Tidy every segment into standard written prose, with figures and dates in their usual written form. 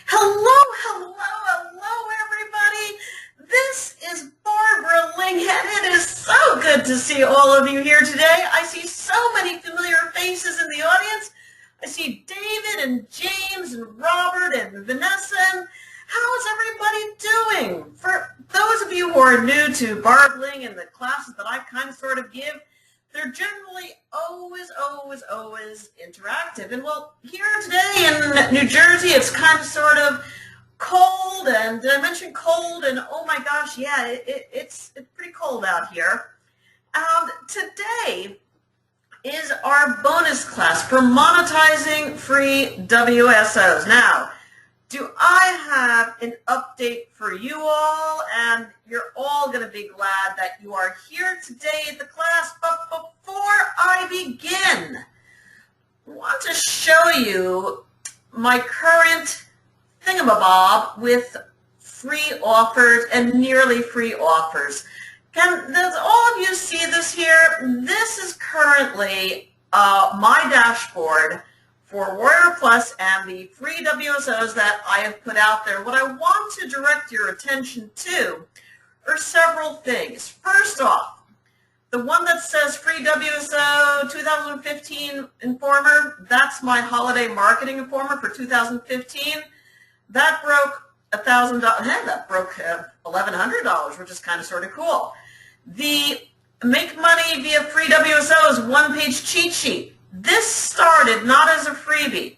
Hello, everybody. This is Barbara Ling, and it is so good to see all of you here today. I see so many familiar faces in the audience. I see David and James and Robert and Vanessa. And how is everybody doing? For those of you who are new to Barb Ling and the classes that I kind of sort of give, they're generally always interactive. And well, here today in New Jersey, it's kind of sort of cold. And did I mention cold? And oh my gosh, yeah, it's pretty cold out here. Today is our bonus class for monetizing free WSOs. Now, do I have an update for you all? And you're all going to be glad that you are here today at the class. But before I begin, I want to show you my current thingamabob with free offers and nearly free offers. Does all of you see this here? This is currently my dashboard for Warrior Plus and the free WSOs that I have put out there. What I want to direct your attention to are several things. First off, the one that says free WSO 2015 Informer, that's my holiday marketing informer for 2015. That broke $1,000. That broke $1,100, which is kind of sort of cool. The Make Money Via Free WSOs one-page cheat sheet. This started not as a freebie.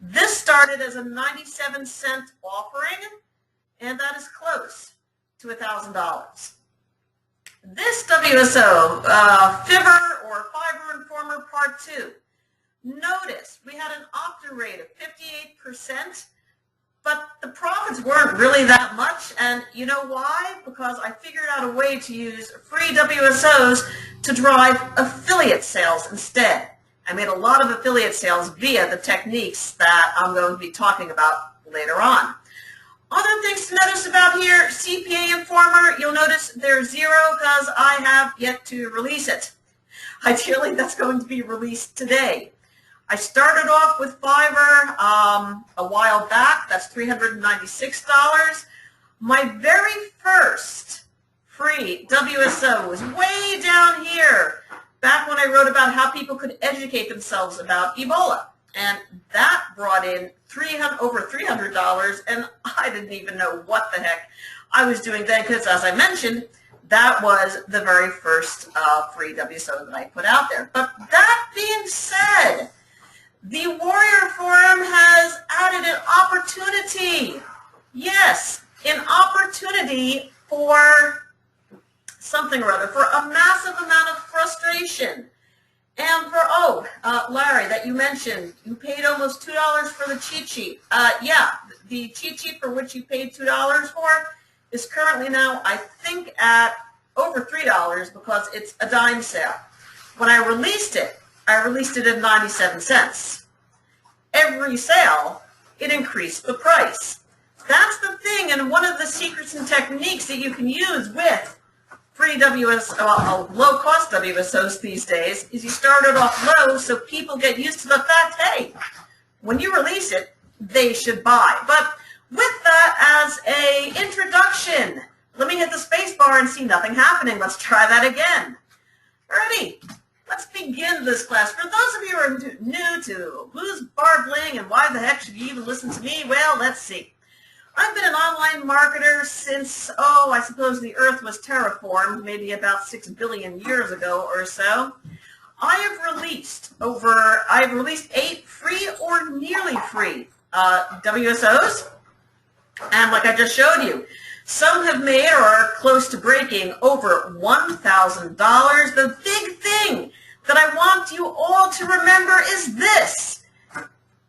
This started as a 97-cent offering, and that is close to $1,000. This WSO, Fiverr or Fiverr Informer Part 2. Notice we had an opt-in rate of 58%, but the profits weren't really that much, and you know why? Because I figured out a way to use free WSOs to drive affiliate sales instead. I made a lot of affiliate sales via the techniques that I'm going to be talking about later on. Other things to notice about here, CPA Informer, you'll notice there's 0 because I have yet to release it. Ideally, that's going to be released today. I started off with Fiverr a while back. That's $396. My very first free WSO was way down here, back when I wrote about how people could educate themselves about Ebola. And that brought in over $300, and I didn't even know what the heck I was doing then, because as I mentioned, that was the very first free WSO that I put out there. But that being said, the Warrior Forum has added an opportunity. Yes, an opportunity for something or other, for a massive amount of frustration. And for, Larry, that you mentioned, you paid almost $2 for the cheat sheet. Yeah, the cheat sheet for which you paid $2 for is currently now, I think, at over $3 because it's a dime sale. When I released it at 97 cents. Every sale, it increased the price. That's the thing, and one of the secrets and techniques that you can use with free low-cost WSOs these days is you start it off low so people get used to the fact, hey, when you release it, they should buy. But with that as a introduction, let me hit the space bar and see nothing happening. Let's try that again. Alrighty, let's begin this class. For those of you who are new to who's Barb Ling and why the heck should you even listen to me, well, let's see. I've been an online marketer since, I suppose the Earth was terraformed, maybe about 6 billion years ago or so. I've released 8 free or nearly free WSOs, and like I just showed you, some have made or are close to breaking over $1,000. The big thing that I want you all to remember is this.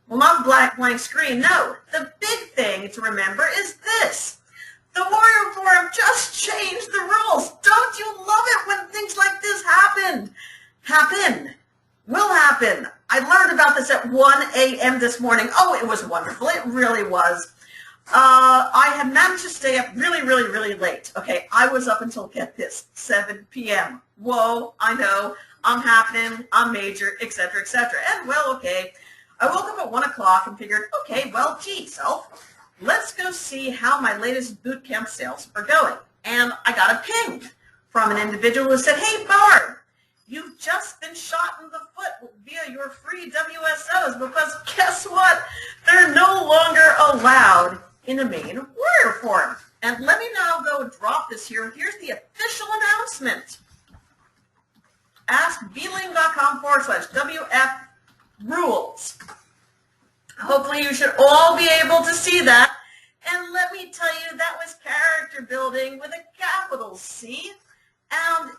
Well, not the blank screen, no. The big thing to remember is this. The Warrior Forum just changed the rules. Don't you love it when things like this will happen. I learned about this at 1 a.m. this morning. Oh, it was wonderful. It really was. I had managed to stay up really late. Okay, I was up until, get this, 7 p.m. Whoa, I know, I'm happening, I'm major, etc., etc. And, well, okay. I woke up at 1 o'clock and figured, okay, well, gee, self, let's go see how my latest bootcamp sales are going. And I got a ping from an individual who said, hey, Barb, you've just been shot in the foot via your free WSOs because guess what? They're no longer allowed in the main warrior forum. And let me now go drop this here. Here's the official announcement. askbeeling.com/WF rules. Hopefully you should all be able to see that. And let me tell you, that was character building with a capital C. And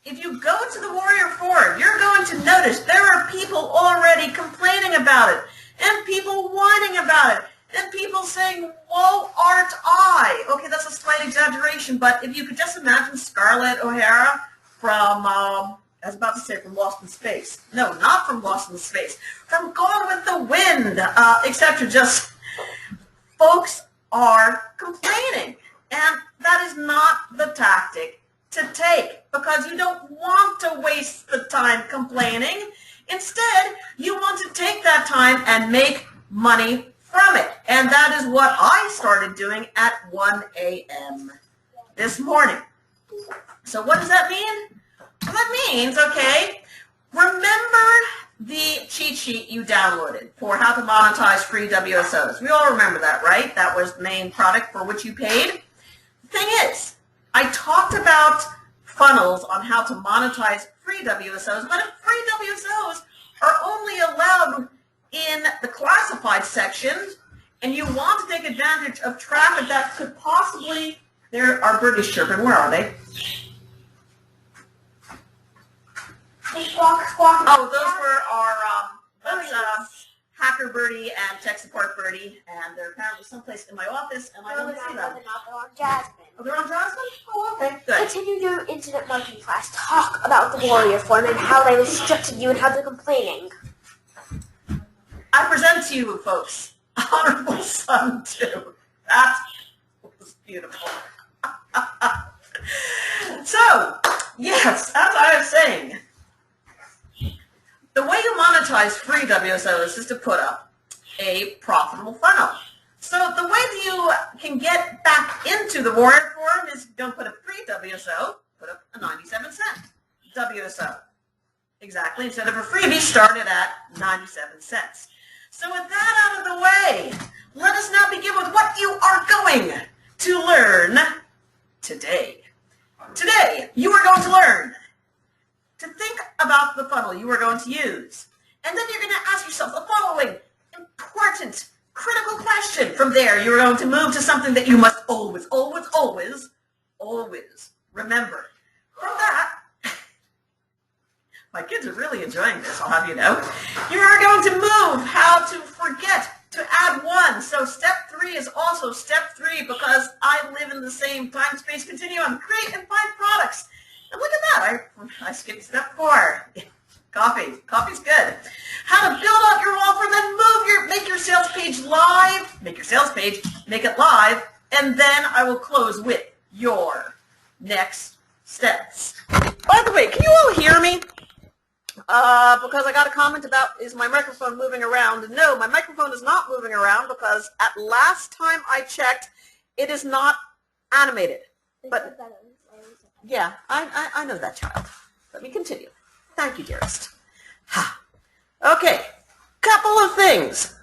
if you go to the Warrior Forum, you're going to notice there are people already complaining about it, and people whining about it, and people saying, woe art I. Okay, that's a slight exaggeration, but if you could just imagine Scarlett O'Hara from, I was about to say from Lost in Space. No, not from Lost in Space. From Gone with the Wind, etc. Just folks are complaining, and that is not the tactic to take, because you don't want to waste the time complaining. Instead, you want to take that time and make money from it. And that is what I started doing at 1 a.m. this morning. So what does that mean? Well, that means, okay, remember the cheat sheet you downloaded for how to monetize free WSOs. We all remember that, right? That was the main product for which you paid. The thing is, I talked about funnels on how to monetize free WSOs, but if free WSOs are only allowed in the classified section, and you want to take advantage of traffic that could possibly, there are birdies chirping, where are they? Squawk, squawk. Oh, those were our, that's Hacker Birdie and Tech Support Birdie, and they're apparently someplace in my office, and I don't see them. They're on Jasmine. Oh, they're on Jasmine? Oh, okay, good. Continue your internet marketing class. Talk about the Warrior Forum and how they restricted you and how they're complaining. I present to you, folks, Honorable Son 2. That was beautiful. So, yes, as I was saying, the way you monetize free WSOs is to put up a profitable funnel. So the way that you can get back into the Warrior Forum is don't put a free WSO, put up a 97-cent WSO. Exactly. Instead of a freebie, start it at 97 cents. So with that out of the way, let us now begin with what you are going to learn today. Today, you are going to learn to think about the funnel you are going to use. And then you're going to ask yourself the following important, critical question. From there, you're going to move to something that you must always, always, always, always remember. From that, my kids are really enjoying this, I'll have you know. You are going to move how to forget to add one. So step 3 is also step 3 because I live in the same time-space continuum. Create and find products. And look at that, I skipped step 4. Coffee. Coffee's good. How to build out your offer, then make your sales page live, make your sales page, make it live, and then I will close with your next steps. By the way, can you all hear me? Because I got a comment about, is my microphone moving around? No, my microphone is not moving around because at last time I checked, it is not animated. But yeah, I know that, child. Let me continue. Thank you, dearest. Okay, couple of things.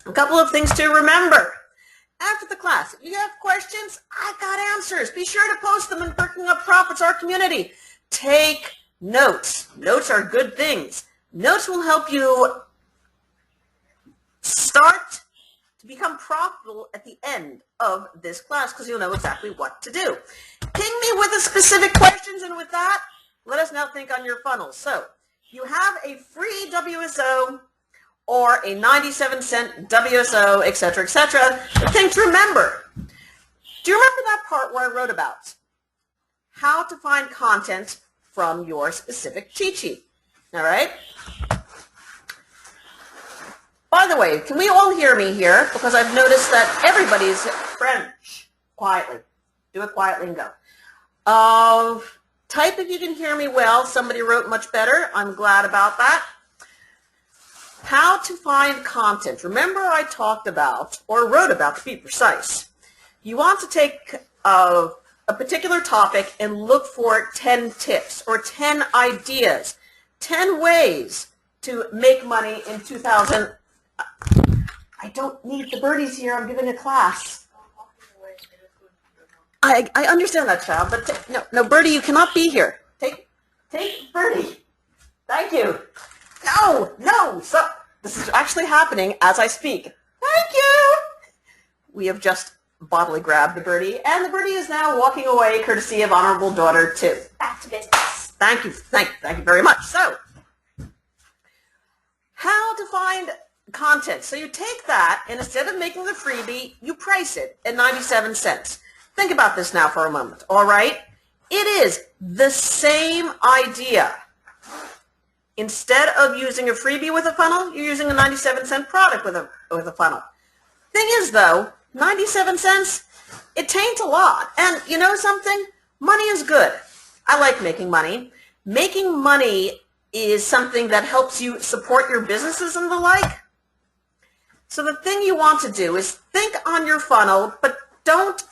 A couple of things to remember. After the class, if you have questions, I got answers. Be sure to post them in Perking Up Profits, our community. Take notes. Notes are good things. Notes will help you start to become profitable at the end of this class because you'll know exactly what to do. Ping me with the specific questions, and with that, let us now think on your funnels. So you have a free WSO or a 97-cent WSO, etc., etc. The thing to remember, do you remember that part where I wrote about how to find content from your specific cheat sheet? All right? By the way, can we all hear me here? Because I've noticed that everybody's French. Quietly. Do it quietly and go. Type if you can hear me well. Somebody wrote much better. I'm glad about that. how to find content. Remember I talked about, or wrote about to be precise, you want to take a particular topic and look for 10 tips or 10 ideas, 10 ways to make money in 2000. I don't need the birdies here. I'm giving a class. I understand that, child, but no, Birdie, you cannot be here. Take Birdie. Thank you. No. So this is actually happening as I speak. Thank you. We have just bodily grabbed the birdie, and the birdie is now walking away, courtesy of Honorable Daughter 2. Back to business. Thank you very much. So, how to find content. So you take that, and instead of making the freebie, you price it at 97 cents. Think about this now for a moment, all right? It is the same idea. Instead of using a freebie with a funnel, you're using a 97-cent product with a funnel. Thing is, though, 97 cents, it tain't a lot. And you know something? Money is good. I like making money. Making money is something that helps you support your businesses and the like. So the thing you want to do is think on your funnel, but don't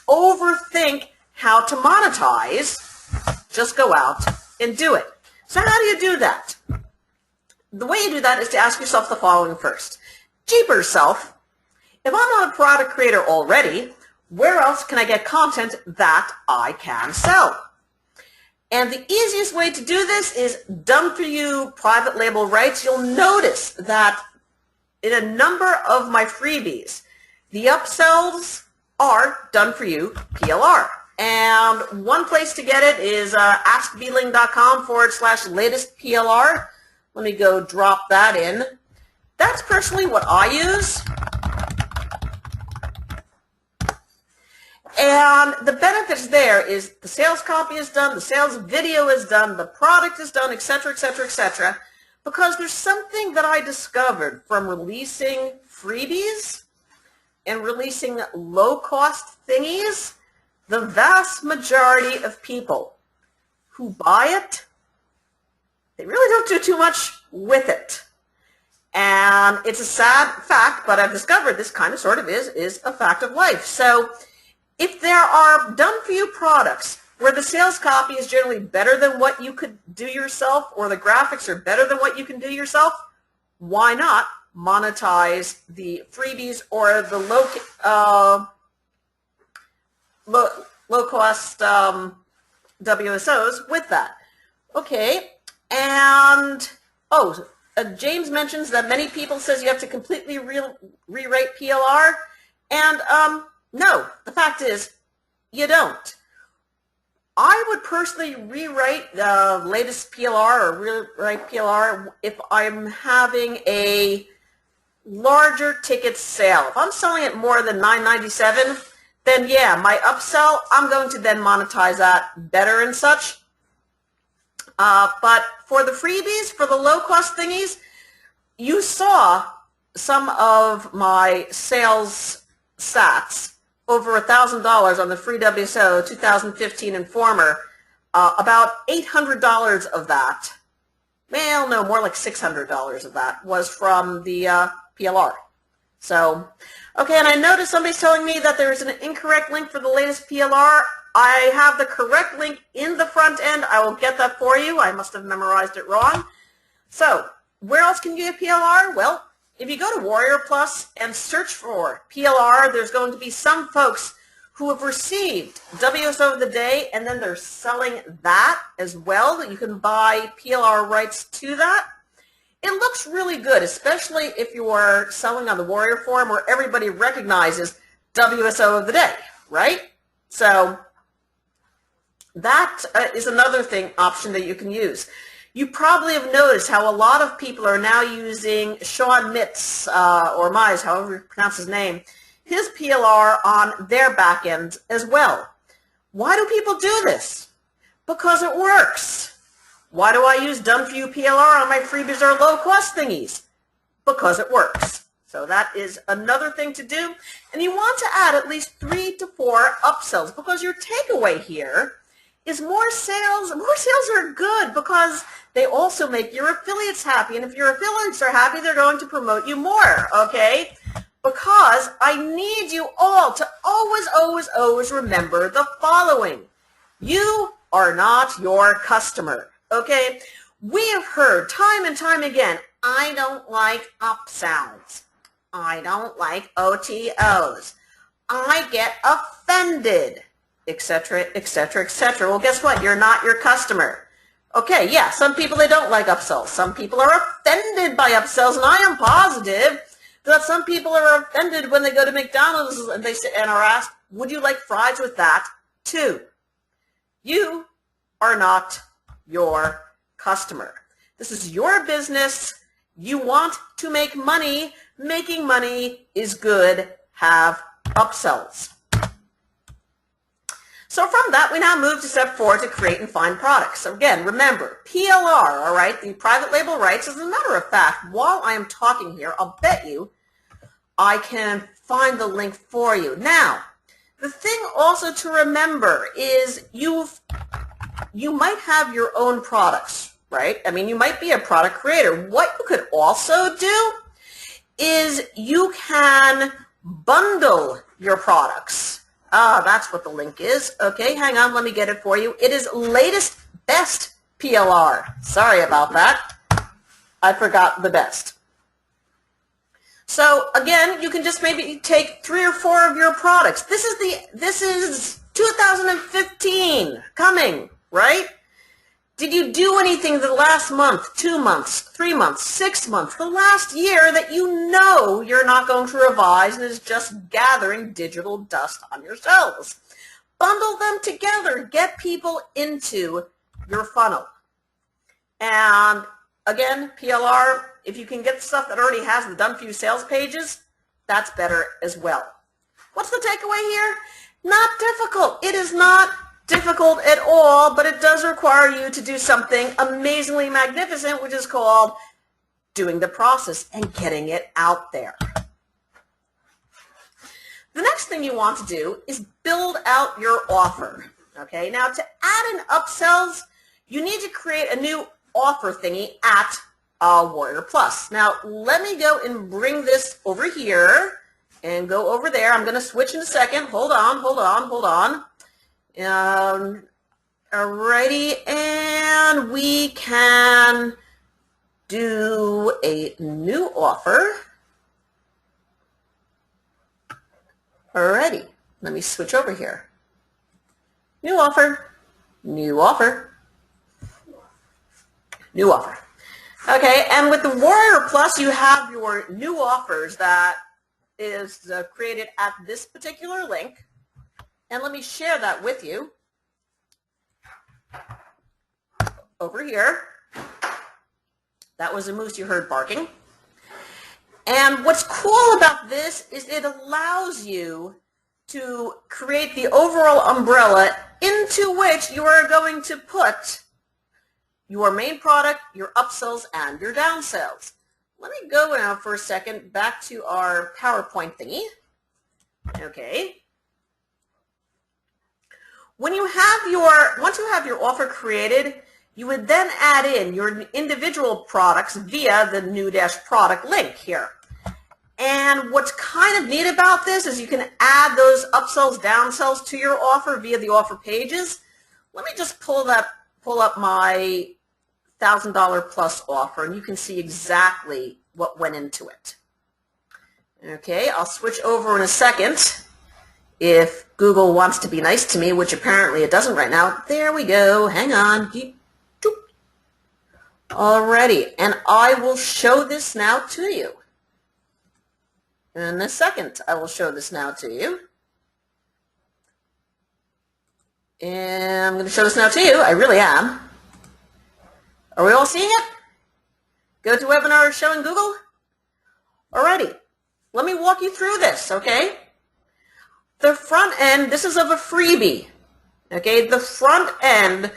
overthink how to monetize. Just go out and do it. So how do you do that? The way you do that is to ask yourself the following first. Jeepers self, if I'm not a product creator already, where else can I get content that I can sell? And the easiest way to do this is done for you private label rights. You'll notice that in a number of my freebies, the upsells are done for you PLR. And one place to get it is askbeeling.com/latest PLR. Let me go drop that in. That's personally what I use. And the benefits there is the sales copy is done, the sales video is done, the product is done, etc., etc., etc. Because there's something that I discovered from releasing freebies and releasing low-cost thingies. The vast majority of people who buy it, they really don't do too much with it. And it's a sad fact, but I've discovered this kind of sort of is a fact of life. So if there are done-for-you products where the sales copy is generally better than what you could do yourself, or the graphics are better than what you can do yourself, why not monetize the freebies or the low-cost WSOs with that? Okay, and James mentions that many people says you have to completely rewrite PLR, and no, the fact is you don't. I would personally rewrite the latest PLR or rewrite PLR if I'm having a larger ticket sale. If I'm selling it more than $9.97, then yeah, my upsell, I'm going to then monetize that better and such. But for the freebies, for the low-cost thingies, you saw some of my sales stats. Over $1,000 on the free WSO 2015 Informer. About $800 of that, well, no, more like $600 of that was from the PLR. So, okay, and I noticed somebody's telling me that there is an incorrect link for the latest PLR. I have the correct link in the front end. I will get that for you. I must have memorized it wrong. So, where else can you get PLR? Well, if you go to Warrior Plus and search for PLR, there's going to be some folks who have received WSO of the day, and then they're selling that as well. You can buy PLR rights to that. It looks really good, especially if you are selling on the Warrior Forum where everybody recognizes WSO of the day, right? So that is another option that you can use. You probably have noticed how a lot of people are now using Sean Mitz, or Mize, however you pronounce his name, his PLR on their back end as well. Why do people do this? Because it works. Why do I use done-for-you PLR on my freebies or low-cost thingies? Because it works. So that is another thing to do. And you want to add at least 3 to 4 upsells, because your takeaway here is more sales. More sales are good because they also make your affiliates happy. And if your affiliates are happy, they're going to promote you more, okay? Because I need you all to always, always, always remember the following. You are not your customer, okay? We have heard time and time again, I don't like upsells. I don't like OTOs. I get offended, etc., etc., etc. Well, guess what? You're not your customer. Okay, yeah, some people, they don't like upsells. Some people are offended by upsells, and I am positive that some people are offended when they go to McDonald's and they sit and are asked, would you like fries with that too? You are not your customer. This is your business. You want to make money. Making money is good. Have upsells. So from that, we now move to step 4 to create and find products. So again, remember, PLR, all right, the private label rights. As a matter of fact, while I am talking here, I'll bet you I can find the link for you. Now, the thing also to remember is you might have your own products, right? I mean, you might be a product creator. What you could also do is you can bundle your products. That's what the link is. Okay, hang on, let me get it for you. It is latest best PLR. Sorry about that. I forgot the best. So again, you can just maybe take 3 or 4 of your products. This is 2015 coming, right? Did you do anything the last month, 2 months, 3 months, 6 months, the last year that you know you're not going to revise and is just gathering digital dust on your shelves? Bundle them together. Get people into your funnel. And again, PLR, if you can get stuff that already has the done for you sales pages, that's better as well. What's the takeaway here? Not difficult. It is not difficult at all, but it does require you to do something amazingly magnificent, which is called doing the process and getting it out there. The next thing you want to do is build out your offer. Okay, now to add in upsells, you need to create a new offer thingy at Warrior Plus. Now, let me go and bring this over here and go over there. I'm going to switch in a second. Hold on. Alrighty, and we can do a new offer. Alrighty, let me switch over here. New offer, new offer, new offer. Okay, and with the Warrior Plus, you have your new offers that is created at this particular link. And let me share that with you over here. That was a moose you heard barking. And what's cool about this is it allows you to create the overall umbrella into which you are going to put your main product, your upsells, and your downsells. Let me go now for a second back to our PowerPoint thingy. Okay. Once you have your offer created, you would then add in your individual products via the new product link here. And what's kind of neat about this is you can add those upsells, downsells to your offer via the offer pages. Let me just pull up my $1,000 plus offer, and you can see exactly what went into it. Okay, I'll switch over in a second if Google wants to be nice to me, which apparently it doesn't right now. There we go. Hang on. Alrighty, and I will show this now to you. In a second, I will show this now to you. And I'm going to show this now to you. I really am. Are we all seeing it? Go to webinar showing Google. Alrighty, let me walk you through this, okay? The front end, this is of a freebie. Okay, the front end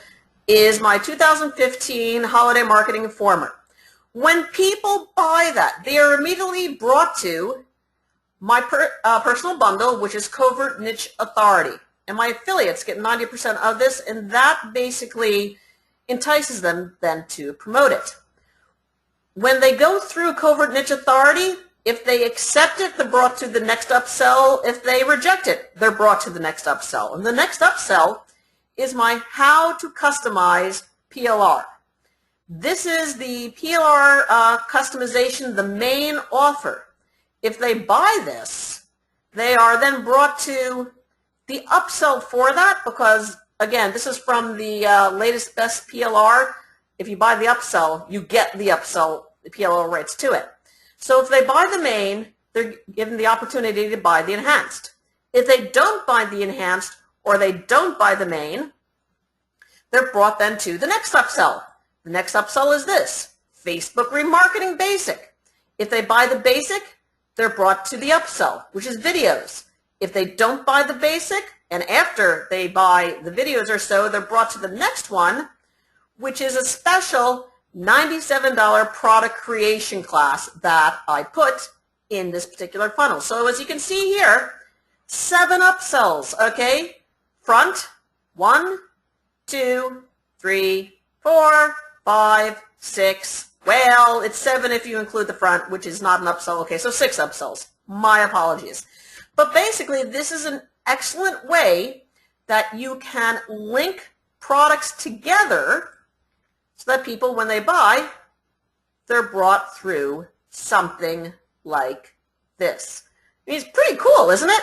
is my 2015 Holiday Marketing Informer. When people buy that, they are immediately brought to my personal bundle, which is Covert Niche Authority. and my affiliates get 90% of this, and that basically entices them then to promote it. When they go through Covert Niche Authority, if they accept it, they're brought to the next upsell. If they reject it, they're brought to the next upsell. And the next upsell is my How to Customize PLR. This is the PLR customization, the main offer. If they buy this, they are then brought to the upsell for that because, again, this is from the latest best PLR. If you buy the upsell, you get the upsell, the PLR rights to it. So if they buy the main, they're given the opportunity to buy the enhanced. If they don't buy the enhanced or they don't buy the main, they're brought then to the next upsell. The next upsell is this, Facebook Remarketing Basic. If they buy the basic, they're brought to the upsell, which is videos. If they don't buy the basic, and after they buy the videos or so, they're brought to the next one, which is a special $97 product creation class that I put in this particular funnel. So as you can see here, 7 upsells, okay? Front, 1, 2, 3, 4, 5, 6. Well, it's 7 if you include the front, which is not an upsell. Okay, so 6 upsells. My apologies. But basically, this is an excellent way that you can link products together so that people, when they buy, they're brought through something like this. I mean, it's pretty cool, isn't it?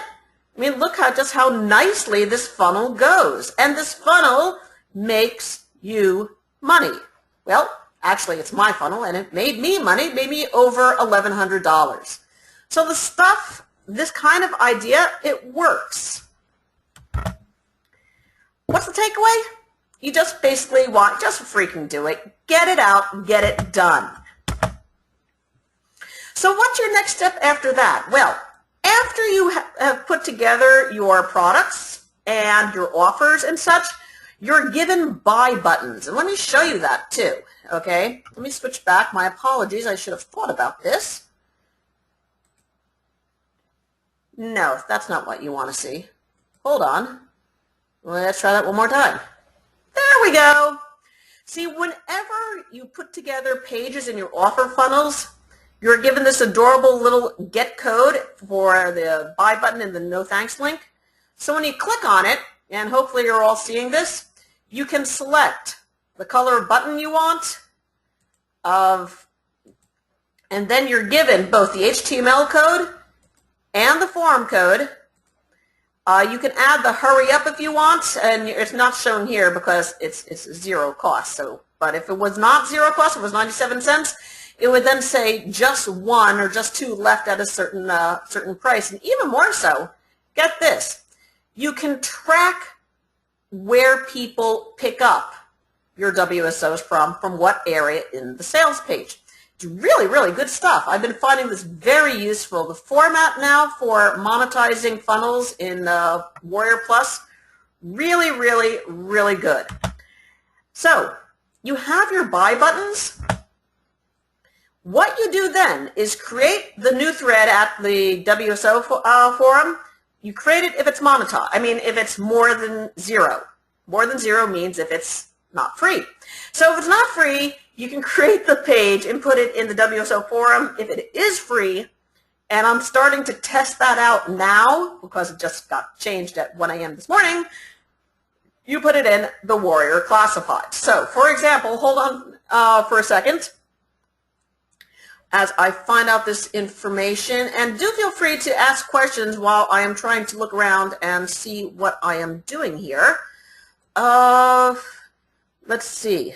I mean, look just how nicely this funnel goes. And this funnel makes you money. Well, actually, it's my funnel, and it made me money. It made me over $1,100. So the stuff, this kind of idea, it works. What's the takeaway? You just basically just freaking do it. Get it out, get it done. So what's your next step after that? Well, after you have put together your products and your offers and such, you're given buy buttons. And let me show you that too, okay? Let me switch back. My apologies. I should have thought about this. No, that's not what you want to see. Hold on. Let's try that one more time. There we go. See, whenever you put together pages in your offer funnels, you're given this adorable little get code for the buy button and the no thanks link. So when you click on it, and hopefully you're all seeing this, you can select the color of button you want, and then you're given both the HTML code and the form code. You can add the hurry up if you want, and it's not shown here because it's 0 cost. So, but if it was not 0 cost, it was 97 cents, it would then say just 1 or just 2 left at a certain price. And even more so, get this, you can track where people pick up your WSOs from what area in the sales page. It's really, really good stuff. I've been finding this very useful. The format now for monetizing funnels in Warrior Plus, really, really, really good. So you have your buy buttons. What you do then is create the new thread at the WSO forum. You create it if it's monetized. I mean, if it's more than 0. More than 0 means if it's not free. So if it's not free, you can create the page and put it in the WSO forum. If it is free, and I'm starting to test that out now because it just got changed at 1 a.m. this morning, you put it in the Warrior Classified. So, for example, hold on for a second as I find out this information, and do feel free to ask questions while I am trying to look around and see what I am doing here. Let's see.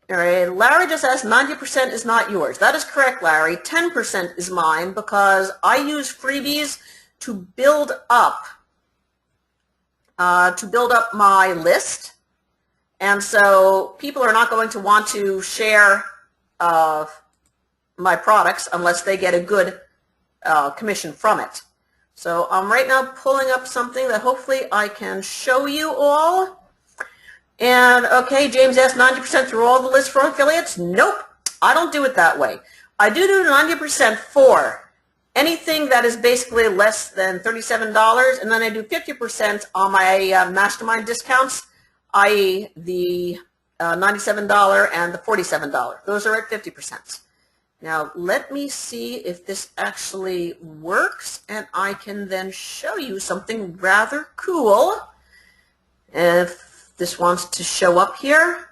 All right, Larry just asked, 90% is not yours. That is correct, Larry. 10% is mine because I use freebies to build up my list, and so people are not going to want to share my products unless they get a good commission from it. So I'm right now pulling up something that hopefully I can show you all. And okay, James asked 90% through all the lists for affiliates. Nope, I don't do it that way. I do 90% for anything that is basically less than $37, and then I do 50% on my mastermind discounts, i.e. the $97 and the $47. Those are at 50%. Now let me see if this actually works, and I can then show you something rather cool. If this wants to show up here,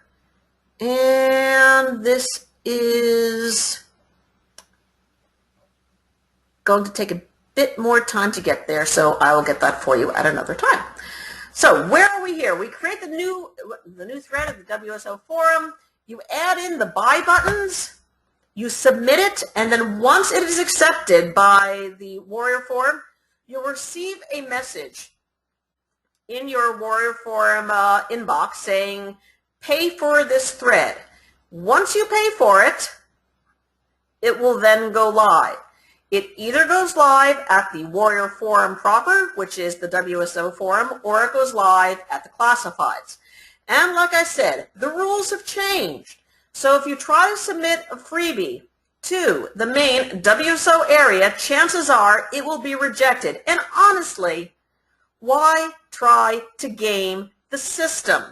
and this is going to take a bit more time to get there, so I will get that for you at another time. So where are we here? We create the new thread of the WSO forum. You add in the buy buttons, you submit it, and then once it is accepted by the Warrior Forum, you'll receive a message in your Warrior Forum inbox saying, pay for this thread. Once you pay for it, it will then go live. It either goes live at the Warrior Forum proper, which is the WSO forum, or it goes live at the classifieds. And like I said, the rules have changed. So if you try to submit a freebie to the main WSO area, chances are it will be rejected. And honestly, why try to game the system?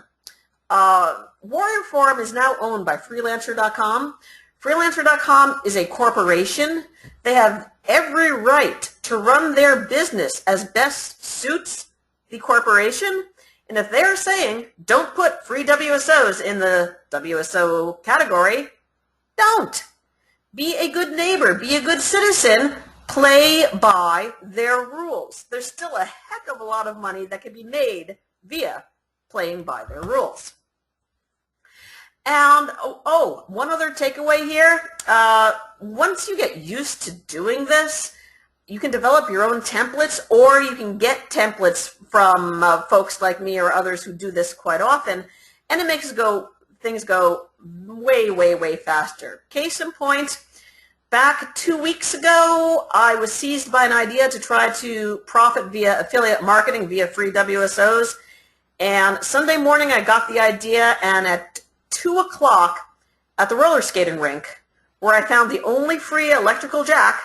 Warrior Forum is now owned by Freelancer.com. Freelancer.com is a corporation. They have every right to run their business as best suits the corporation. And if they're saying, don't put free WSOs in the WSO category, don't. Be a good neighbor. Be a good citizen. Play by their rules. There's still a heck of a lot of money that can be made via playing by their rules. And, one other takeaway here. Once you get used to doing this, you can develop your own templates, or you can get templates from folks like me or others who do this quite often, and it makes things go way, way, way faster. Case in point, back 2 weeks ago, I was seized by an idea to try to profit via affiliate marketing via free WSOs, and Sunday morning I got the idea, and at 2 o'clock at the roller skating rink, where I found the only free electrical jack,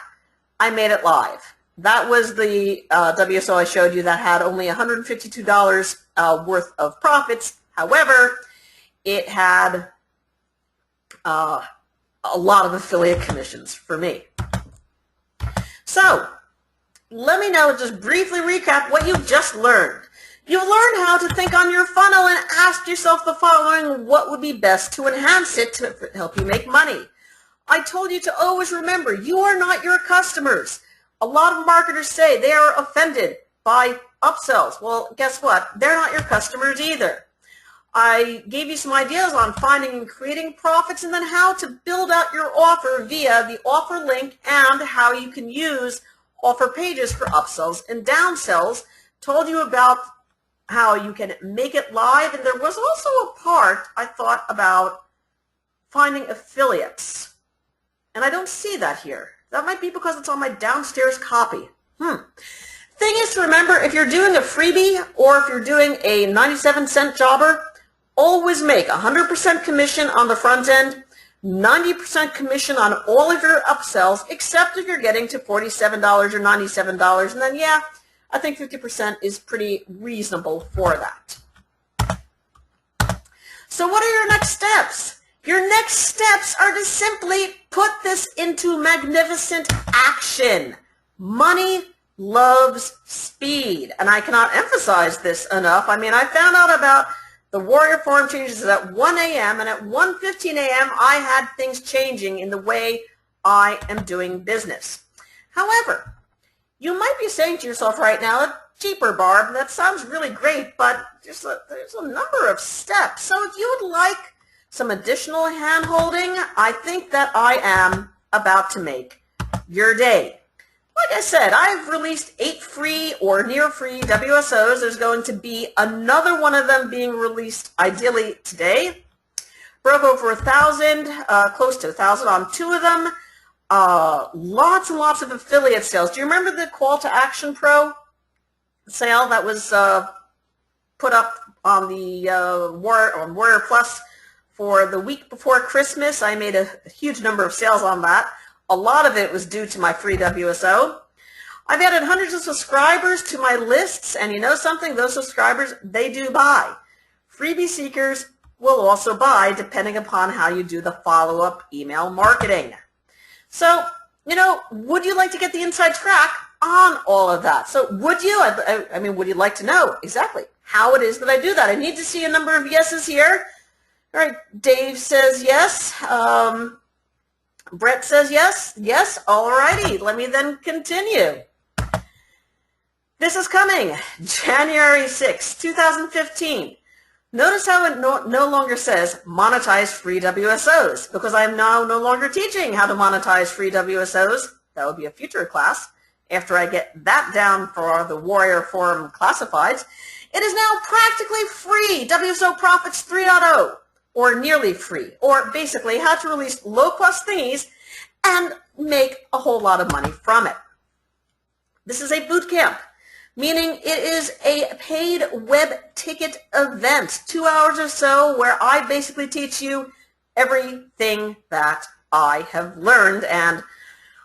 I made it live. That was the WSO I showed you that had only $152 worth of profits. However, it had a lot of affiliate commissions for me. So let me now just briefly recap what you've just learned. You learned how to think on your funnel and ask yourself the following: what would be best to enhance it to help you make money? I told you to always remember, you are not your customers. A lot of marketers say they are offended by upsells. Well, guess what? They're not your customers either. I gave you some ideas on finding and creating profits, and then how to build out your offer via the offer link, and how you can use offer pages for upsells and downsells. Told you about how you can make it live, and there was also a part I thought about finding affiliates. And I don't see that here. That might be because it's on my downstairs copy. Thing is to remember, if you're doing a freebie or if you're doing a 97-cent jobber, always make 100% commission on the front end, 90% commission on all of your upsells, except if you're getting to $47 or $97, and then yeah, I think 50% is pretty reasonable for that. So what are your next steps? Your next steps are to simply put this into magnificent action. Money loves speed, and I cannot emphasize this enough. I mean, I found out about the Warrior Forum changes at 1 a.m., and at 1:15 a.m. I had things changing in the way I am doing business. However, you might be saying to yourself right now, cheaper, Barb, that sounds really great, but there's a number of steps. So if you would like some additional hand-holding, I think that I am about to make your day. Like I said, I've released 8 free or near free WSOs. There's going to be another one of them being released ideally today. Broke over 1,000, close to 1,000 on 2 of them. Lots and lots of affiliate sales. Do you remember the Call to Action Pro sale that was put up on the Warrior Plus for the week before Christmas? I made a huge number of sales on that. A lot of it was due to my free WSO. I've added hundreds of subscribers to my lists, and you know something? Those subscribers, they do buy. Freebie seekers will also buy depending upon how you do the follow-up email marketing. So, you know, would you like to get the inside track on all of that? So would you? I mean, would you like to know exactly how it is that I do that? I need to see a number of yeses here. All right, Dave says yes. Brett says yes. Yes, all righty. Let me then continue. This is coming, January 6, 2015. Notice how it no longer says monetize free WSOs, because I'm now no longer teaching how to monetize free WSOs. That will be a future class after I get that down for the Warrior Forum classifieds. It is now practically free, WSO Profits 3.0, or nearly free, or basically how to release low-cost thingies and make a whole lot of money from it. This is a boot camp, meaning it is a paid web ticket event, 2 hours or so, where I basically teach you everything that I have learned. And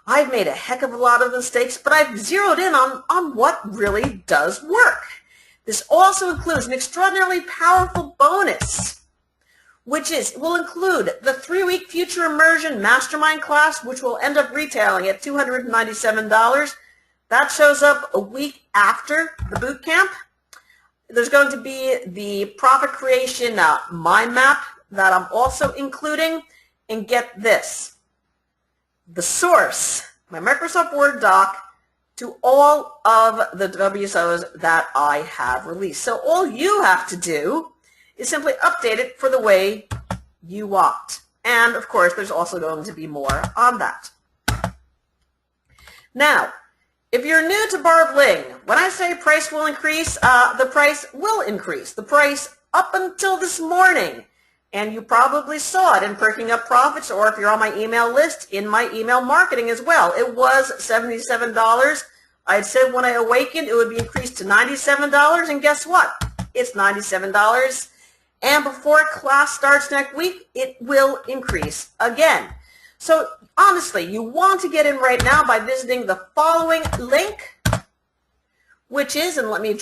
I've made a heck of a lot of mistakes, but I've zeroed in on what really does work. This also includes an extraordinarily powerful bonus, which will include the 3-week Future Immersion Mastermind class, which will end up retailing at $297. That shows up a week after the boot camp. There's going to be the profit creation mind map that I'm also including. And get this, the source, my Microsoft Word doc, to all of the WSOs that I have released. So all you have to do is simply update it for the way you want. And of course, there's also going to be more on that. Now, if you're new to Barbling, when I say price will increase, the price will increase. The price up until this morning, and you probably saw it in Perking Up Profits, or if you're on my email list, in my email marketing as well. It was $77. I had said when I awakened it would be increased to $97, and guess what? It's $97. And before class starts next week, it will increase again. So honestly, you want to get in right now by visiting the following link, which is, and let me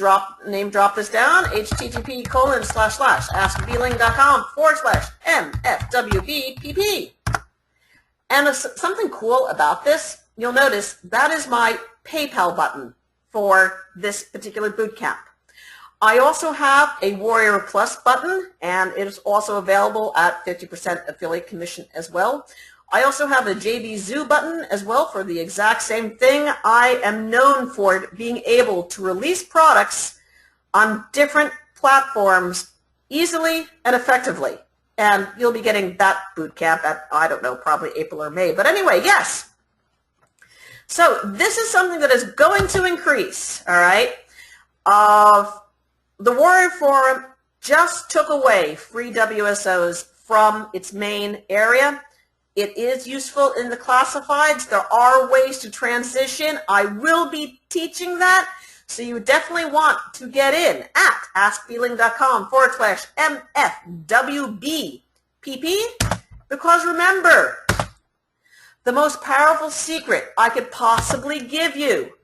name drop this down, http://askfeeling.com/mfwbpp. And something cool about this, you'll notice that is my PayPal button for this particular boot camp. I also have a Warrior Plus button, and it is also available at 50% affiliate commission as well. I also have a JB Zoo button as well for the exact same thing. I am known for being able to release products on different platforms easily and effectively. And you'll be getting that boot camp at, I don't know, probably April or May. But anyway, yes. So this is something that is going to increase, all right? The Warrior Forum just took away free WSOs from its main area. It is useful in the classifieds. There are ways to transition. I will be teaching that, so you definitely want to get in at askfeeling.com/mfwbpp, because remember, the most powerful secret I could possibly give you,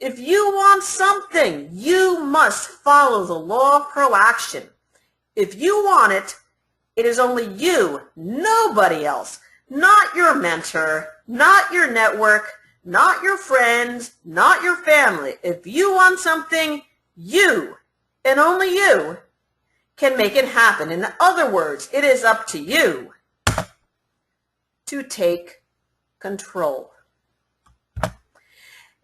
if you want something, you must follow the law of proaction. If you want it, it is only you, nobody else, not your mentor, not your network, not your friends, not your family. If you want something, you, and only you, can make it happen. In other words, it is up to you to take control.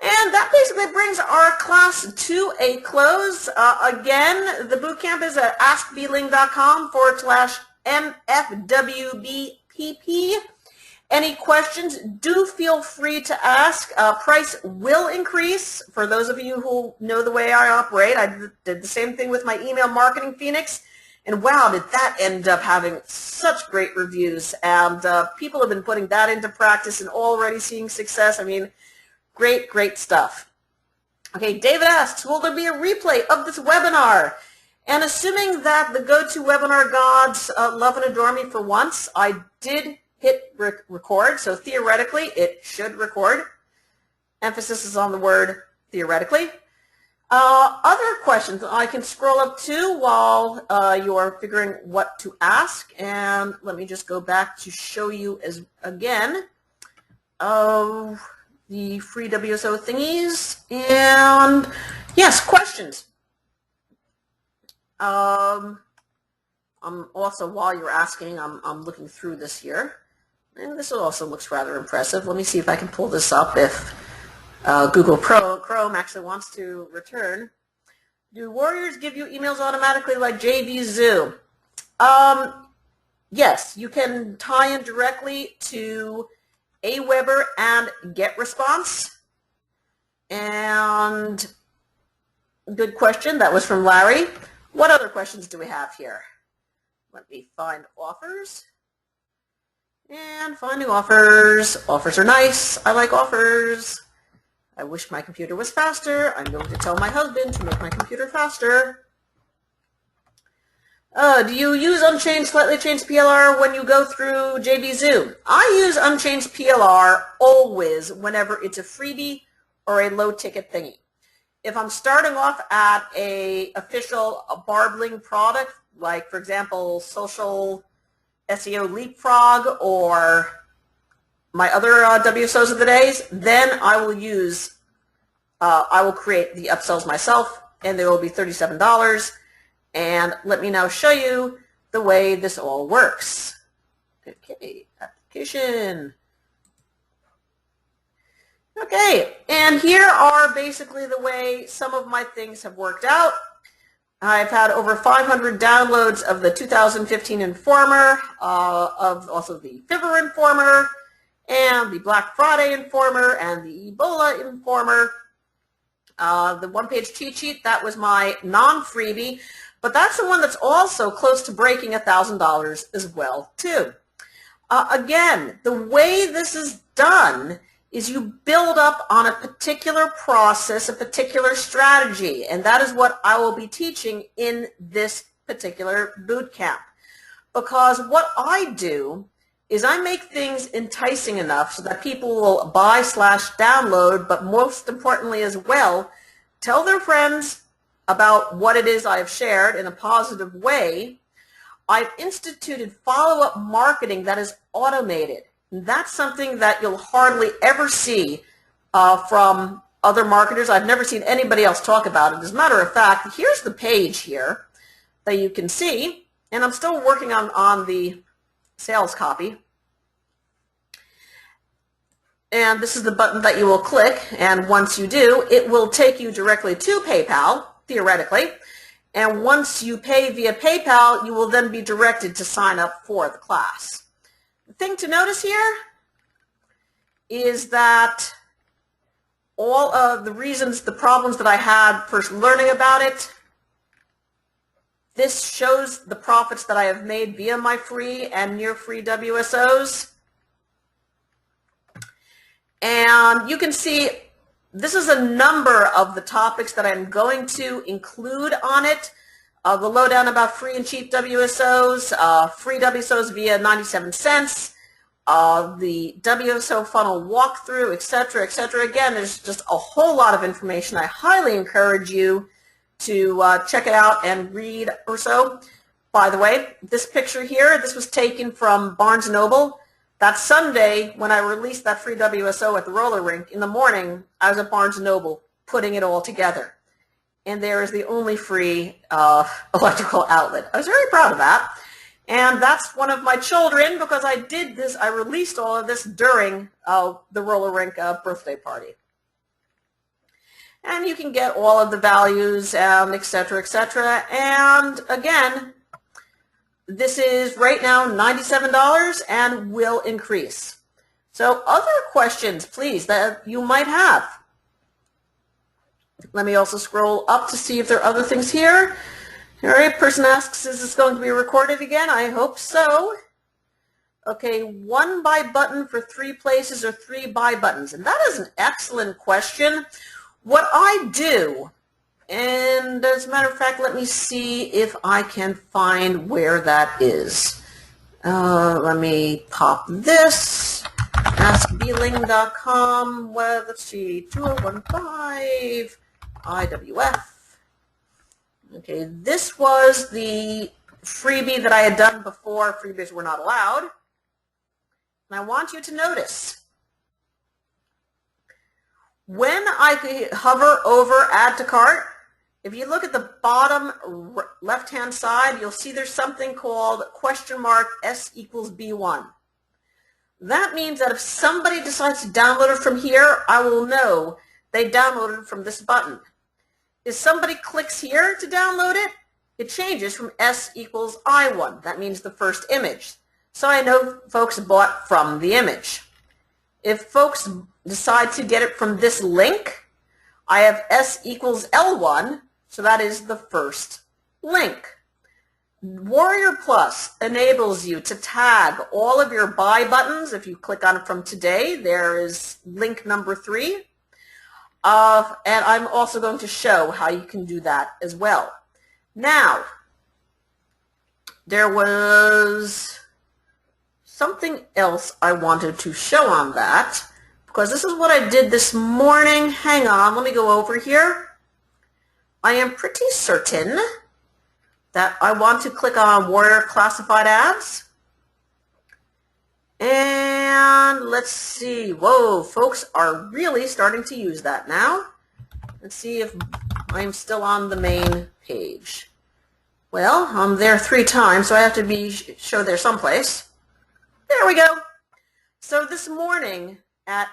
And that basically brings our class to a close. Again, the bootcamp is at askfeeling.com/mfwbpp. Any questions, do feel free to ask. Price will increase. For those of you who know the way I operate, I did the same thing with my email marketing Phoenix. And wow, did that end up having such great reviews. And people have been putting that into practice and already seeing success. I mean, great, great stuff. Okay, David asks, will there be a replay of this webinar? And assuming that the GoToWebinar gods love and adore me for once, I did hit record, so theoretically it should record. Emphasis is on the word theoretically. Other questions I can scroll up to while you are figuring what to ask, and let me just go back to show you again the free WSO thingies, and yes, questions. I'm also, while you're asking, I'm looking through this here, and this also looks rather impressive. Let me see if I can pull this up if Google Chrome actually wants to return. Do warriors give you emails automatically like JVZoo? Yes, you can tie in directly to Aweber and GetResponse. And good question. That was from Larry. What other questions do we have here? Let me find offers. And finding offers. Offers are nice. I like offers. I wish my computer was faster. I'm going to tell my husband to make my computer faster. Do you use unchanged, slightly changed PLR when you go through JVZoo? I use unchanged PLR always whenever it's a freebie or a low-ticket thingy. If I'm starting off at a official barbling product, like, for example, Social SEO Leapfrog or my other WSOs of the days, then I will use, I will create the upsells myself, and they will be $37. And let me now show you the way this all works. Okay, application. Okay, and here are basically the way some of my things have worked out. I've had over 500 downloads of the 2015 Informer, of also the Fiverr Informer, and the Black Friday Informer, and the Ebola Informer. The one-page cheat sheet, that was my non-freebie, but that's the one that's also close to breaking $1,000 as well, too. Again, the way this is done is you build up on a particular process, a particular strategy, and that is what I will be teaching in this particular boot camp. Because what I do is I make things enticing enough so that people will buy/download, but most importantly as well, tell their friends about what it is I've shared in a positive way. I've instituted follow-up marketing that is automated. That's something that you'll hardly ever see from other marketers. I've never seen anybody else talk about it. As a matter of fact, here's the page here that you can see, and I'm still working on the sales copy. And this is the button that you will click, and once you do, it will take you directly to PayPal, theoretically. And once you pay via PayPal, you will then be directed to sign up for the class. The thing to notice here is that all of the reasons, the problems that I had first learning about it, this shows the profits that I have made via my free and near free WSOs. And you can see this is a number of the topics that I'm going to include on it. The lowdown about free and cheap WSOs, free WSOs via 97 cents, the WSO funnel walkthrough, etc., etc. Again, there's just a whole lot of information. I highly encourage you to check it out and read or so. By the way, this picture here, this was taken from Barnes & Noble. That Sunday, when I released that free WSO at the roller rink, in the morning, I was at Barnes & Noble putting it all together. And there is the only free electrical outlet. I was very proud of that. And that's one of my children, because I did this, I released all of this during the roller rink birthday party. And you can get all of the values, et cetera, et cetera. And again, this is right now $97 and will increase. So other questions, please, that you might have. Let me also scroll up to see if there are other things here. All right, person asks, is this going to be recorded again? I hope so. Okay, 1 buy button for 3 places or 3 buy buttons. And that is an excellent question. What I do, and as a matter of fact, let me see if I can find where that is. Let me pop this. AskBling.com. Well, let's see. 2015 IWF. Okay, this was the freebie that I had done before freebies were not allowed. And I want you to notice, when I hover over Add to Cart, if you look at the bottom left-hand side, you'll see there's something called $S equals B1. That means that if somebody decides to download it from here, I will know they downloaded it from this button. If somebody clicks here to download it, it changes from S equals I1. That means the first image. So I know folks bought from the image. If folks decide to get it from this link, I have S equals L1, so that is the first link. Warrior Plus enables you to tag all of your buy buttons. If you click on it from today, there is link number 3. And I'm also going to show how you can do that as well. Now, there was something else I wanted to show on that, because this is what I did this morning. Hang on, let me go over here. I am pretty certain that I want to click on Warrior Classified Ads. And let's see. Whoa, folks are really starting to use that now. Let's see if I'm still on the main page. Well, I'm there 3 times, so I have to show there someplace. There we go. So this morning at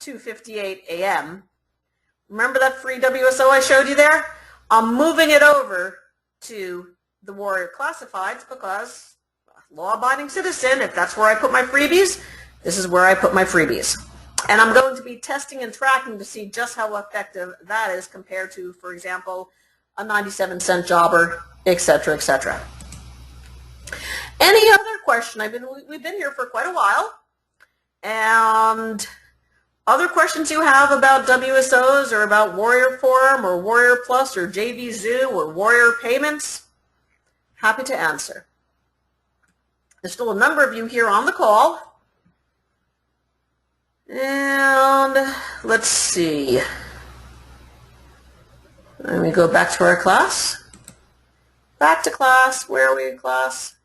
2:58 a.m., remember that free WSO I showed you there? I'm moving it over to the Warrior Classifieds because law-abiding citizen, if that's where I put my freebies, this is where I put my freebies. And I'm going to be testing and tracking to see just how effective that is compared to, for example, a 97-cent jobber, etc., etc. Any other question? We've been here for quite a while. And other questions you have about WSOs or about Warrior Forum or Warrior Plus or JVZoo or Warrior Payments, happy to answer. There's still a number of you here on the call. And let's see. Let me go back to our class. Back to class. Where are we in class?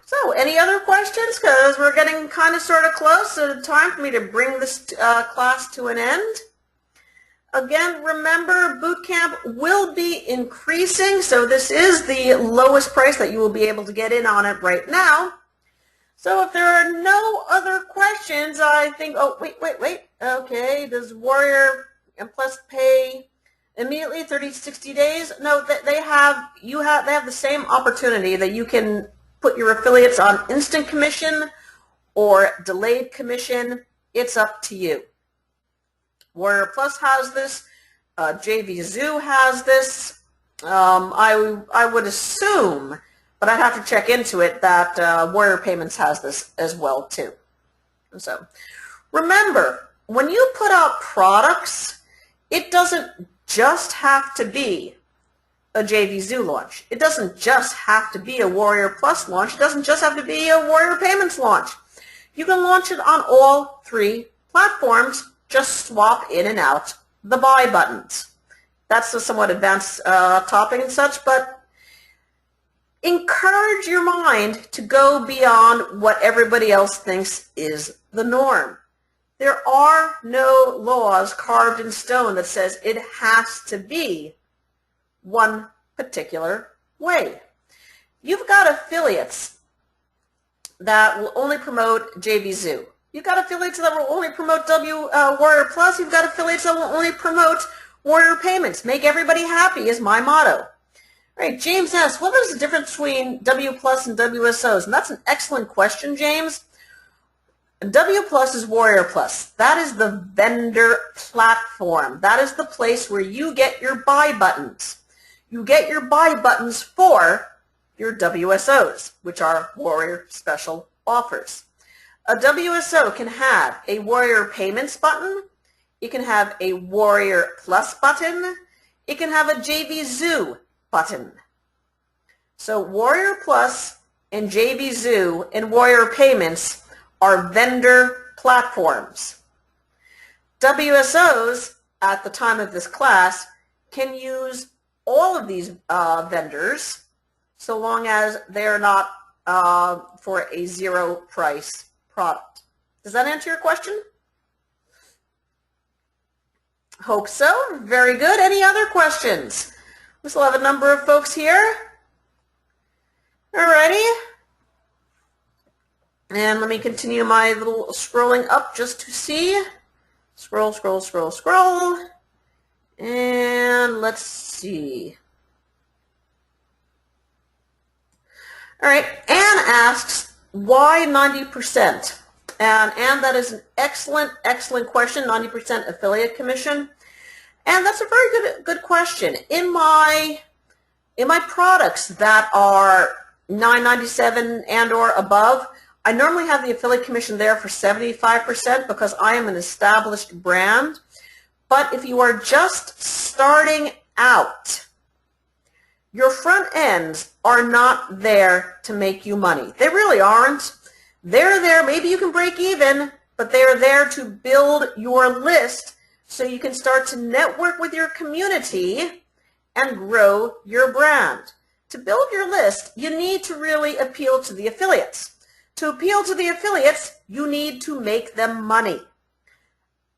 So, any other questions? Because we're getting kind of sort of close, so time for me to bring this class to an end. Again, remember, boot camp will be increasing, so this is the lowest price that you will be able to get in on it right now. So if there are no other questions, I think, oh, wait. Okay, does Warrior and Plus pay immediately 30, 60 days? No, they have the same opportunity that you can put your affiliates on instant commission or delayed commission. It's up to you. Warrior Plus has this. JVZoo has this. I would assume, but I'd have to check into it, that Warrior Payments has this as well too. So remember, when you put out products, it doesn't just have to be a JVZoo launch. It doesn't just have to be a Warrior Plus launch. It doesn't just have to be a Warrior Payments launch. You can launch it on all 3 platforms. Just swap in and out the buy buttons. That's a somewhat advanced topic and such, but encourage your mind to go beyond what everybody else thinks is the norm. There are no laws carved in stone that says it has to be one particular way. You've got affiliates that will only promote JVZoo. You've got affiliates that will only promote Warrior Plus. You've got affiliates that will only promote Warrior Payments. Make everybody happy is my motto. All right, James asks, what is the difference between W Plus and WSOs? And that's an excellent question, James. W Plus is Warrior Plus. That is the vendor platform. That is the place where you get your buy buttons. You get your buy buttons for your WSOs, which are Warrior Special Offers. A WSO can have a Warrior Payments button, it can have a Warrior Plus button, it can have a JVZoo button. So Warrior Plus and JV Zoo and Warrior Payments are vendor platforms. WSOs, at the time of this class, can use all of these vendors so long as they're not for a zero price product. Does that answer your question? Hope so. Very good. Any other questions? We still have a number of folks here. Alrighty. And let me continue my little scrolling up just to see. Scroll, scroll, scroll, scroll. And let's see. All right, Anne asks, why 90%? And Anne, that is an excellent, excellent question, 90% affiliate commission. And that's a very good question. In my products that are $9.97 and or above, I normally have the affiliate commission there for 75% because I am an established brand. But if you are just starting out, your front ends are not there to make you money. They really aren't. They're there, maybe you can break even, but they're there to build your list so you can start to network with your community and grow your brand. To build your list, you need to really appeal to the affiliates. To appeal to the affiliates, you need to make them money.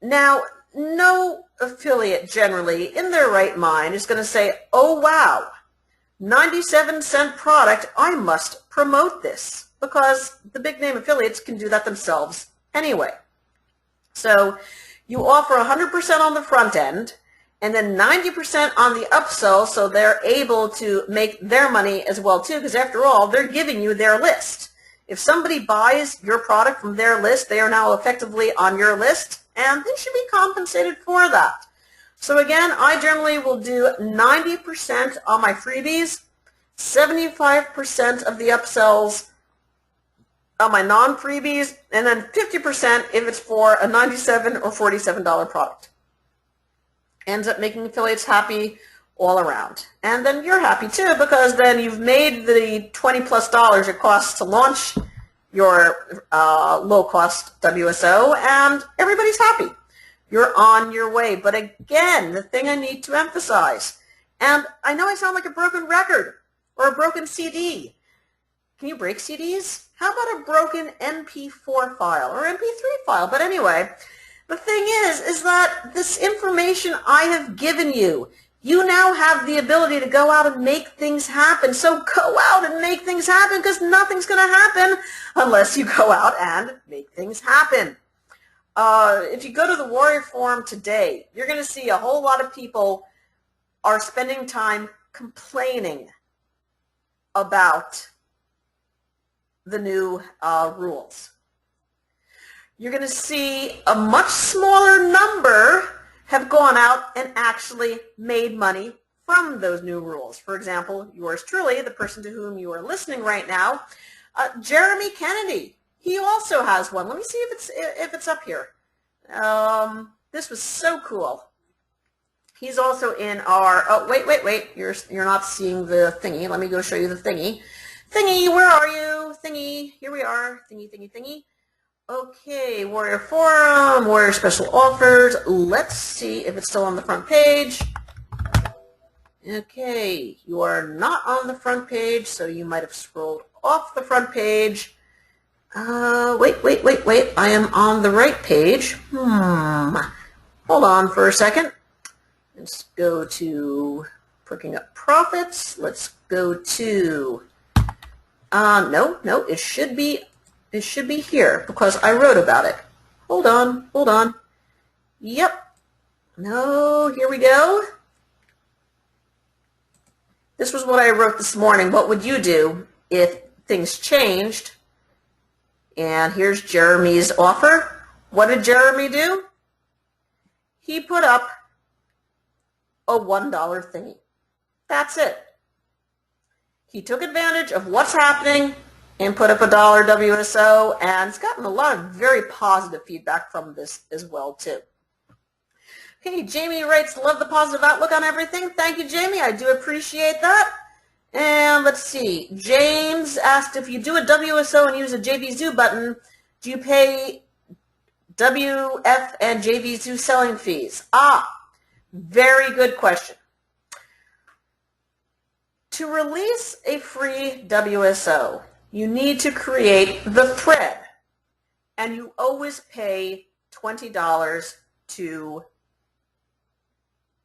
Now, no affiliate generally in their right mind is going to say, oh wow, 97-cent product, I must promote this, because the big name affiliates can do that themselves anyway. So you offer 100% on the front end and then 90% on the upsell, so they're able to make their money as well too, because after all, they're giving you their list. If somebody buys your product from their list, they are now effectively on your list, and they should be compensated for that. So again, I generally will do 90% on my freebies, 75% of the upsells on my non-freebies, and then 50% if it's for a $97 or $47 product. Ends up making affiliates happy all around. And then you're happy too, because then you've made the $20+ it costs to launch your low-cost WSO, and everybody's happy. You're on your way. But again, the thing I need to emphasize, and I know I sound like a broken record or a broken CD. Can you break CDs? How about a broken MP4 file or MP3 file? But anyway, the thing is that this information I have given you, you now have the ability to go out and make things happen. So go out and make things happen, because nothing's going to happen unless you go out and make things happen. If you go to the Warrior Forum today, you're going to see a whole lot of people are spending time complaining about the new rules. You're going to see a much smaller number have gone out and actually made money from those new rules. For example, yours truly, the person to whom you are listening right now, Jeremy Kennedy. He also has one. Let me see if it's up here. This was so cool. He's also in our, oh, wait. You're not seeing the thingy. Let me go show you the thingy. Thingy, where are you? Thingy, here we are. Thingy. Okay, Warrior Forum, Warrior Special Offers. Let's see if it's still on the front page. Okay, you are not on the front page, so you might have scrolled off the front page. Wait. I am on the right page. Hold on for a second. Let's go to Perking Up Profits. Let's go to, no, it should be here because I wrote about it. Hold on. Yep. No, here we go. This was what I wrote this morning. What would you do if things changed? And here's Jeremy's offer. What did Jeremy do? He put up a $1 thingy. That's it. He took advantage of what's happening and put up a $1 WSO, and it's gotten a lot of very positive feedback from this as well too. Okay, Jamie writes, love the positive outlook on everything. Thank you, Jamie. I do appreciate that. And let's see. James asked, if you do a WSO and use a JVZoo button, do you pay WF and JVZoo selling fees? Very good question. To release a free WSO, you need to create the thread, and you always pay $20 to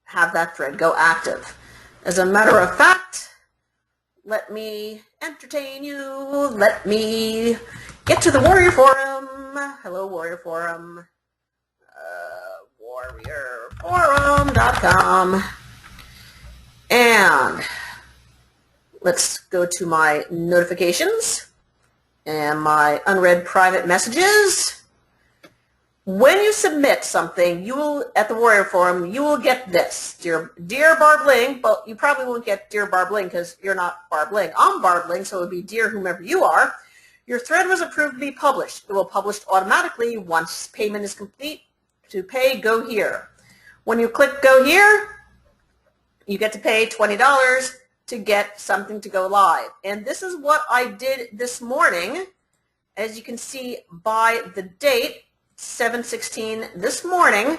have that thread go active. As a matter of fact, let me entertain you. Let me get to the Warrior Forum. Hello, Warrior Forum. warriorforum.com. And let's go to my notifications and my unread private messages. When you submit something, you will, at the Warrior Forum, you will get this. Dear Barb Ling, but you probably won't get Dear Barb Ling because you're not Barb Ling. I'm Barb Ling, so it would be Dear whomever you are. Your thread was approved to be published. It will publish automatically once payment is complete. To pay, go here. When you click go here, you get to pay $20 to get something to go live. And this is what I did this morning. As you can see by the date, 7/16 this morning,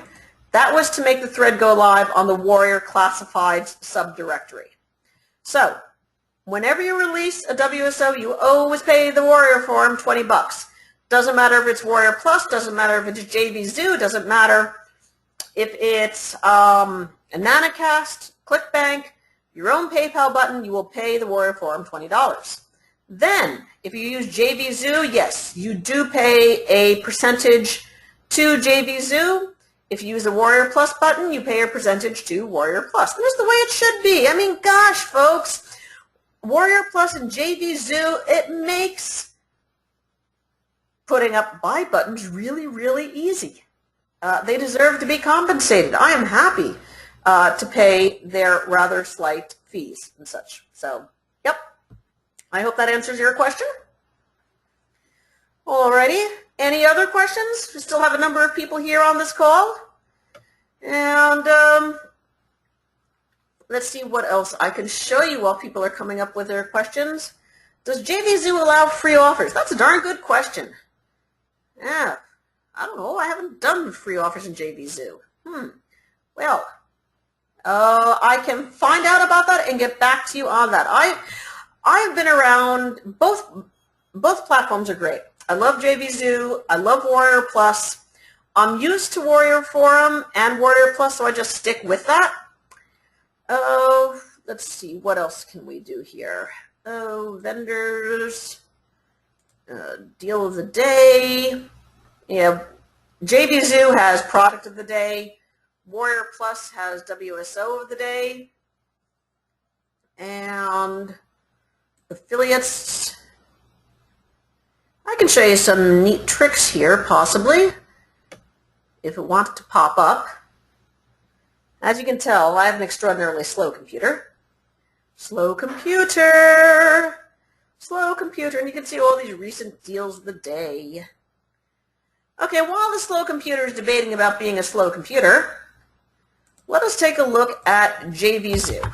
that was to make the thread go live on the Warrior Classifieds subdirectory. So, whenever you release a WSO, you always pay the Warrior Forum $20. Doesn't matter if it's Warrior Plus, doesn't matter if it's JVZoo, doesn't matter if it's a Nanocast, ClickBank, your own PayPal button, you will pay the Warrior Forum $20. Then, if you use JVZoo, yes, you do pay a percentage to JVZoo. If you use the Warrior Plus button, you pay a percentage to Warrior Plus. And that's the way it should be. I mean, gosh, folks, Warrior Plus and JVZoo, it makes putting up buy buttons really, really easy. They deserve to be compensated. I am happy to pay their rather slight fees and such. So, yep. I hope that answers your question. Alrighty. Any other questions? We still have a number of people here on this call. And let's see what else I can show you while people are coming up with their questions. Does JVZoo allow free offers? That's a darn good question. Yeah. I don't know. I haven't done free offers in JVZoo. Well, I can find out about that and get back to you on that. I've been around, both platforms are great. I love JVZoo, I love Warrior Plus. I'm used to Warrior Forum and Warrior Plus, so I just stick with that. Oh, let's see, what else can we do here? Oh, vendors, deal of the day. Yeah, JVZoo has product of the day. Warrior Plus has WSO of the day. And affiliates. I can show you some neat tricks here, possibly, if it wanted to pop up. As you can tell, I have an extraordinarily slow computer. Slow computer, and you can see all these recent deals of the day. Okay, while the slow computer is debating about being a slow computer, let us take a look at JVZoo.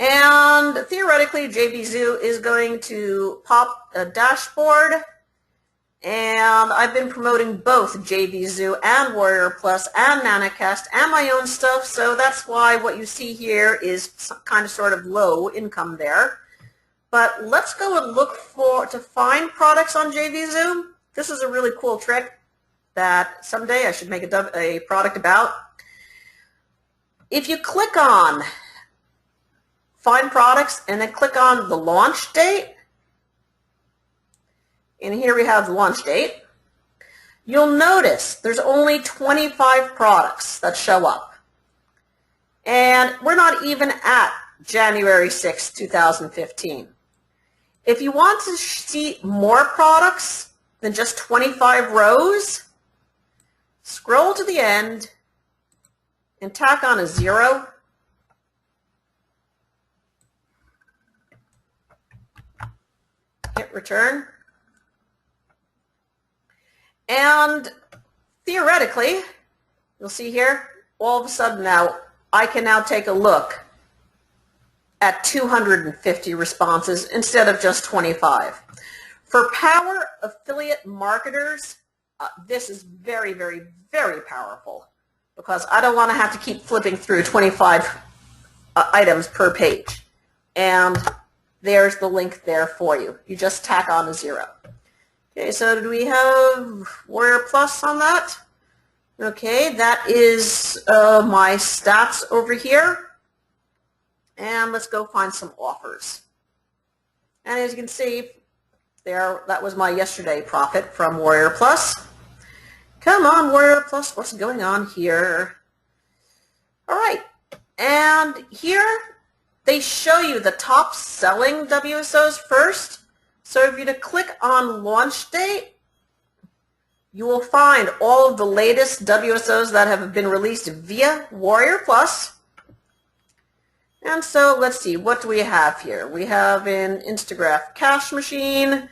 And theoretically, JVZoo is going to pop a dashboard, and I've been promoting both JVZoo and Warrior Plus and Nanocast and my own stuff, so that's why what you see here is kind of sort of low income there. But let's go and look to find products on JVZoo. This is a really cool trick that someday I should make a product about. If you click on Find Products and then click on the launch date, and here we have the launch date, you'll notice there's only 25 products that show up. And we're not even at January 6, 2015. If you want to see more products than just 25 rows, scroll to the end and tack on a 0. Hit return. And theoretically, you'll see here, all of a sudden now, I can now take a look at 250 responses instead of just 25. For power affiliate marketers, this is very, very, very powerful because I don't want to have to keep flipping through 25 items per page. And there's the link there for you. You just tack on a 0. Okay, so do we have Warrior Plus on that? Okay, that is my stats over here. And let's go find some offers. And as you can see, there, that was my yesterday profit from Warrior Plus. Come on, Warrior Plus, what's going on here? All right, and here they show you the top selling WSOs first. So if you to click on launch date, you will find all of the latest WSOs that have been released via Warrior Plus. And so let's see, what do we have here? We have an Instagraph Cash Machine,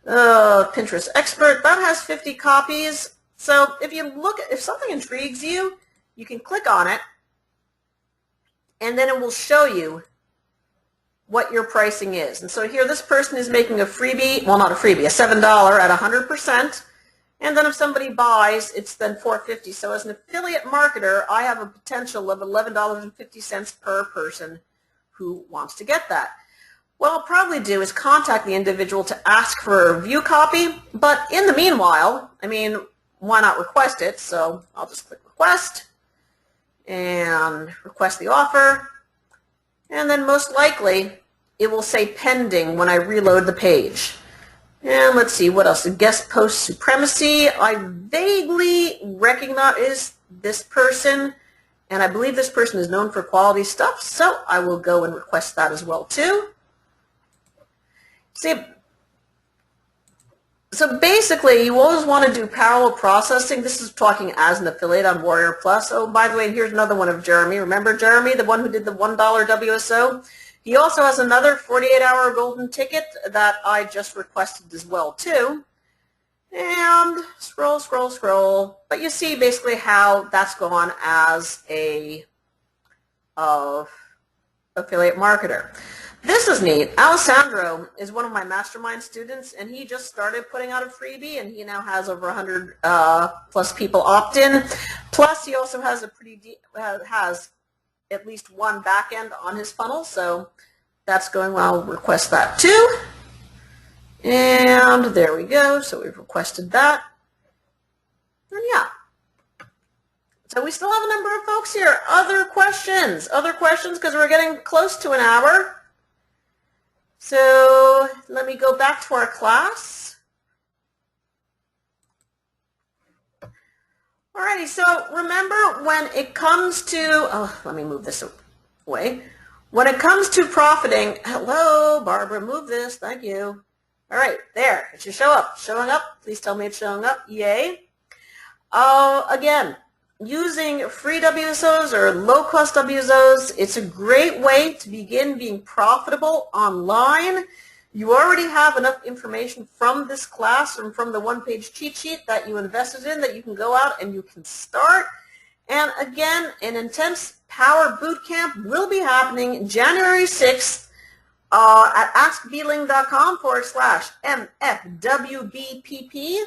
Pinterest Expert, that has 50 copies. So if you look, if something intrigues you, you can click on it, and then it will show you what your pricing is. And so here this person is making a freebie, well not a freebie, a $7 at 100%. And then if somebody buys, it's then $4.50. So as an affiliate marketer, I have a potential of $11.50 per person who wants to get that. What I'll probably do is contact the individual to ask for a review copy. But in the meanwhile, I mean, why not request it? So I'll just click request and request the offer. And then most likely, it will say pending when I reload the page. And let's see, what else? Guest post supremacy. I vaguely recognize this person, and I believe this person is known for quality stuff, so I will go and request that as well too. See, so basically, you always want to do parallel processing. This is talking as an affiliate on Warrior Plus. Oh, by the way, here's another one of Jeremy. Remember Jeremy, the one who did the $1 WSO? He also has another 48-hour golden ticket that I just requested as well, too. And scroll, scroll, scroll. But you see basically how that's gone as a affiliate marketer. This is neat. Alessandro is one of my mastermind students, and he just started putting out a freebie, and he now has over 100 plus people opt in. Plus, he also has a has at least one back end on his funnel, so that's going well. I'll request that too. And there we go. So we've requested that. And yeah. So we still have a number of folks here. Other questions? Other questions, because we're getting close to an hour. So let me go back to our class. Alrighty, so remember when it comes to, let me move this away. When it comes to profiting, hello, Barbara, move this, thank you. All right, there, it should show up. Showing up, please tell me it's showing up, yay. Again, using free WSOs or low-cost WSOs, it's a great way to begin being profitable online. You already have enough information from this class and from the one-page cheat sheet that you invested in that you can go out and you can start. And again, an intense power bootcamp will be happening January 6th at askbeeling.com/MFWBPP.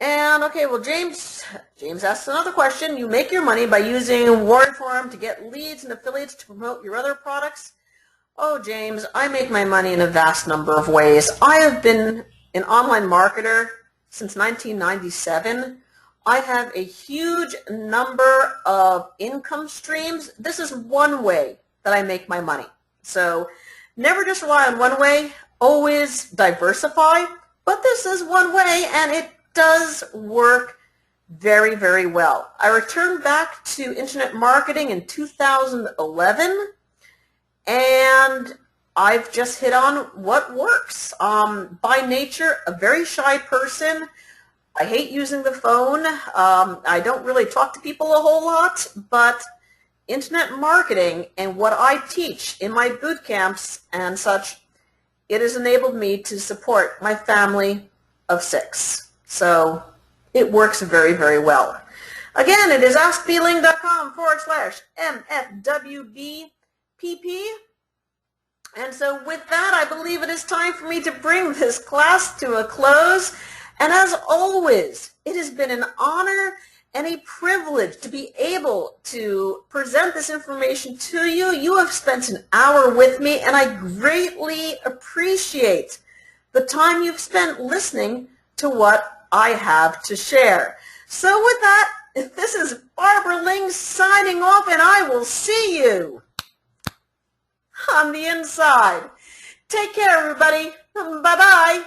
And okay, well, James asks another question. You make your money by using Warrior Forum to get leads and affiliates to promote your other products. Oh, James, I make my money in a vast number of ways. I have been an online marketer since 1997. I have a huge number of income streams. This is one way that I make my money. So never just rely on one way, always diversify. But this is one way, and it does work very, very well. I returned back to internet marketing in 2011. And I've just hit on what works. By nature, a very shy person. I hate using the phone. I don't really talk to people a whole lot, but internet marketing and what I teach in my boot camps and such, it has enabled me to support my family of 6. So it works very, very well. Again, it is askbeeling.com/MFWBPP. And so with that, I believe it is time for me to bring this class to a close. And as always, it has been an honor and a privilege to be able to present this information to you. You have spent an hour with me, and I greatly appreciate the time you've spent listening to what I have to share. So with that, this is Barbara Ling signing off, and I will see you on the inside. Take care, everybody. Bye-bye.